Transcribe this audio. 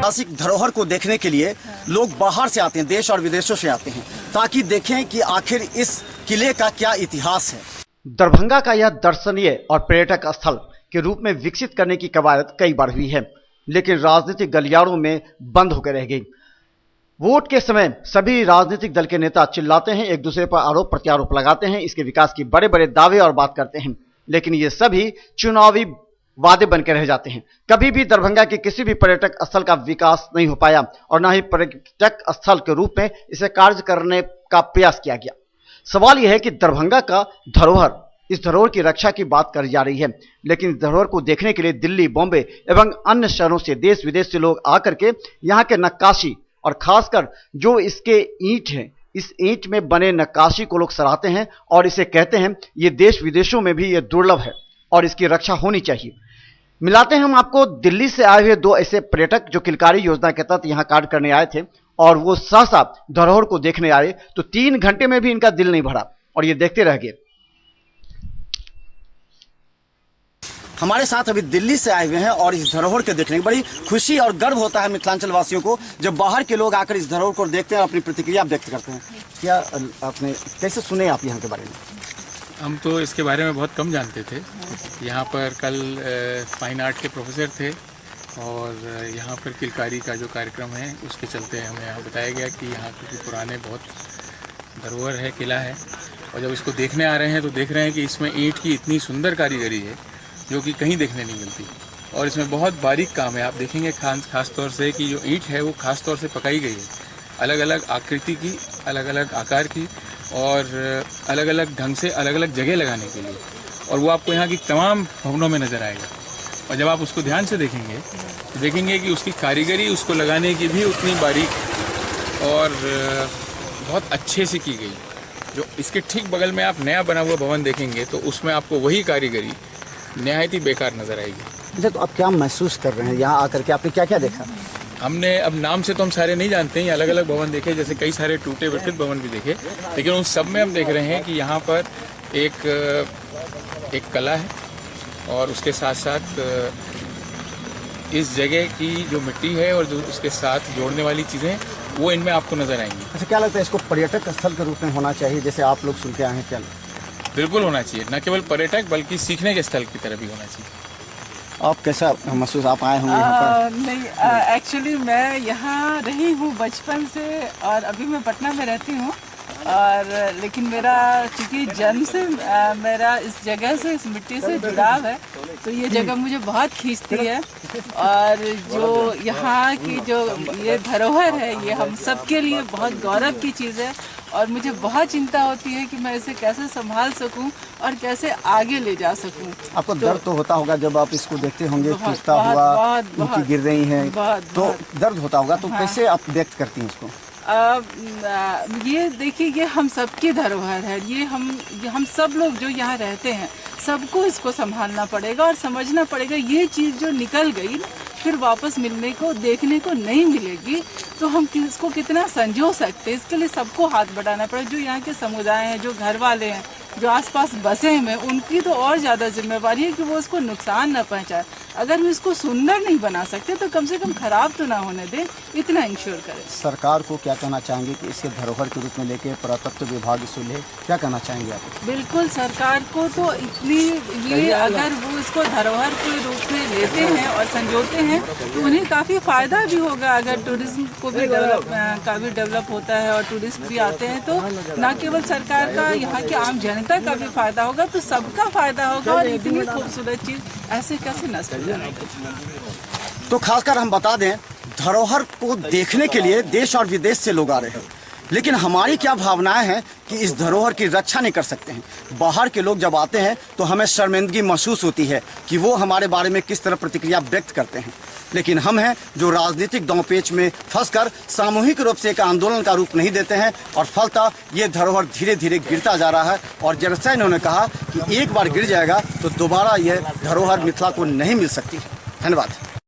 ऐतिहासिक धरोहर को देखने के लिए लोग बाहर से आते हैं, देश और विदेशों से आते हैं, ताकि देखें कि आखिर इस किले का क्या इतिहास है। दरभंगा का यह दर्शनीय और पर्यटक स्थल के रूप में विकसित करने की कवायद कई बार हुई है, लेकिन राजनीतिक गलियारों में बंद होकर रह गई। वोट के समय सभी राजनीतिक दल के नेता चिल्लाते हैं, एक दूसरे पर आरोप प्रत्यारोप लगाते हैं, इसके विकास की बड़े बड़े दावे और बात करते हैं, लेकिन ये सभी चुनावी वादे बनकर रह जाते हैं। कभी भी दरभंगा के किसी भी पर्यटक स्थल का विकास नहीं हो पाया और न ही पर्यटक स्थल के रूप में इसे कार्य करने का प्रयास किया गया। सवाल यह है कि दरभंगा का धरोहर, इस धरोहर की रक्षा की बात करी जा रही है, लेकिन इस धरोहर को देखने के लिए दिल्ली, बॉम्बे एवं अन्य शहरों से, देश विदेश से लोग आकर के यहाँ के नक्काशी और खासकर जो इसके ईंट हैं, इस ईंट में बने नक्काशी को लोग सराहते हैं और इसे कहते हैं ये देश विदेशों में भी ये दुर्लभ है और इसकी रक्षा होनी चाहिए। मिलाते हैं हम आपको दिल्ली से आए हुए दो ऐसे पर्यटक जो किलकारी योजना के तहत यहाँ कार्य करने आए थे और वो सहसा धरोहर को देखने आए, तो 3 घंटे में भी इनका दिल नहीं भरा और ये देखते रह गए। हमारे साथ अभी दिल्ली से आए हुए हैं और इस धरोहर के देखने की बड़ी खुशी और गर्व होता है मिथिलांचल वासियों को जब बाहर के लोग आकर इस धरोहर को देखते हैं और अपनी प्रतिक्रिया व्यक्त करते हैं। क्या आपने कैसे सुने आप यहाँ के बारे में? हम तो इसके बारे में बहुत कम जानते थे। यहाँ पर कल फाइन आर्ट के प्रोफेसर थे और यहाँ पर किलकारी का जो कार्यक्रम है उसके चलते हमें यहाँ बताया गया कि यहाँ के पुराने बहुत धरोहर है, किला है, और जब इसको देखने आ रहे हैं तो देख रहे हैं कि इसमें ईंट की इतनी सुंदर कारीगरी है जो कि कहीं देखने नहीं मिलती और इसमें बहुत बारीक काम है। आप देखेंगे खास तौर से कि जो ईंट है वो खास तौर से पकाई गई है, अलग अलग आकृति की, अलग अलग आकार की और अलग अलग ढंग से अलग अलग जगह लगाने के लिए, और वो आपको यहाँ की तमाम भवनों में नज़र आएगा। और जब आप उसको ध्यान से देखेंगे तो देखेंगे कि उसकी कारीगरी, उसको लगाने की भी उतनी बारीक और बहुत अच्छे से की गई। जो इसके ठीक बगल में आप नया बना हुआ भवन देखेंगे तो उसमें आपको वही कारीगरी निहायत ही बेकार नज़र आएगी। अच्छा, तो आप क्या महसूस कर रहे हैं यहाँ आकर के? आपने क्या क्या देखा? हमने अब नाम से तो हम सारे नहीं जानते हैं, अलग अलग भवन देखे, जैसे कई सारे टूटे विकृत भवन भी देखे, लेकिन उन सब में हम देख रहे हैं कि यहाँ पर एक कला है और उसके साथ साथ इस जगह की जो मिट्टी है और जो उसके साथ जोड़ने वाली चीज़ें वो इनमें आपको नज़र आएंगी। अच्छा, क्या लगता है इसको पर्यटक स्थल के रूप में होना चाहिए जैसे आप लोग सुन के आए हैं? क्या बिल्कुल होना चाहिए, न केवल पर्यटक बल्कि सीखने के स्थल की तरह भी होना चाहिए। आप कैसा महसूस, आप आए होंगे यहाँ पर? नहीं, एक्चुअली मैं यहाँ रही हूँ बचपन से और अभी मैं पटना में रहती हूँ, और लेकिन मेरा चूँकि जन्म से मेरा इस जगह से, इस मिट्टी से जुड़ाव है, तो ये जगह मुझे बहुत खींचती है। और जो यहाँ की जो ये धरोहर है ये हम सब के लिए बहुत गौरव की चीज़ है और मुझे बहुत चिंता होती है कि मैं इसे कैसे संभाल सकूं और कैसे आगे ले जा सकूं। आपको दर्द तो होता होगा जब आप इसको देखते होंगे, टूटता हुआ, ईंटें गिर रही हैं, तो दर्द होता होगा, तो कैसे आप व्यक्त करती हैं इसको? ये देखिए, ये हम सबकी धरोहर है, ये हम सब लोग जो यहाँ रहते हैं सबको इसको संभालना पड़ेगा और समझना पड़ेगा। ये चीज़ जो निकल गई फिर वापस मिलने को, देखने को नहीं मिलेगी, तो हम इसको कितना संजो सकते हैं। इसके लिए सबको हाथ बढ़ाना पड़ेगा। जो यहाँ के समुदाय हैं, जो घर वाले हैं, जो आसपास बसे हैं, उनकी तो और ज़्यादा जिम्मेवारी है कि वो इसको नुकसान न पहुँचाए। अगर वो इसको सुंदर नहीं बना सकते तो कम से कम खराब तो ना होने दें, इतना इंश्योर करें। सरकार को क्या कहना चाहेंगे कि इसके धरोहर के रूप में लेके पुरातत्व विभाग इसको ले, क्या कहना चाहेंगे आप? बिल्कुल, सरकार को तो इतनी ये अगर वो इसको धरोहर के रूप में लेते हैं और संजोते हैं तो उन्हें काफ़ी फ़ायदा भी होगा। अगर टूरिज्म को भी डेवलप होता है और टूरिस्ट भी आते हैं तो न केवल सरकार का, यहाँ की आम जनता का भी फ़ायदा होगा, तो सबका फ़ायदा होगा। और इतनी खूबसूरत चीज़ ऐसे कैसे नष्ट हो जाए। तो खासकर हम बता दें, धरोहर को देखने के लिए देश और विदेश से लोग आ रहे हैं, लेकिन हमारी क्या भावनाएं हैं कि इस धरोहर की रक्षा नहीं कर सकते हैं। बाहर के लोग जब आते हैं तो हमें शर्मिंदगी महसूस होती है कि वो हमारे बारे में किस तरह प्रतिक्रिया व्यक्त करते हैं, लेकिन हम हैं जो राजनीतिक दांवपेच में फंसकर सामूहिक रूप से एक आंदोलन का रूप नहीं देते हैं, और फलतः ये धरोहर धीरे धीरे गिरता जा रहा है। और जैसा इन्होंने कहा कि एक बार गिर जाएगा तो दोबारा यह धरोहर मिथिला को नहीं मिल सकती। धन्यवाद।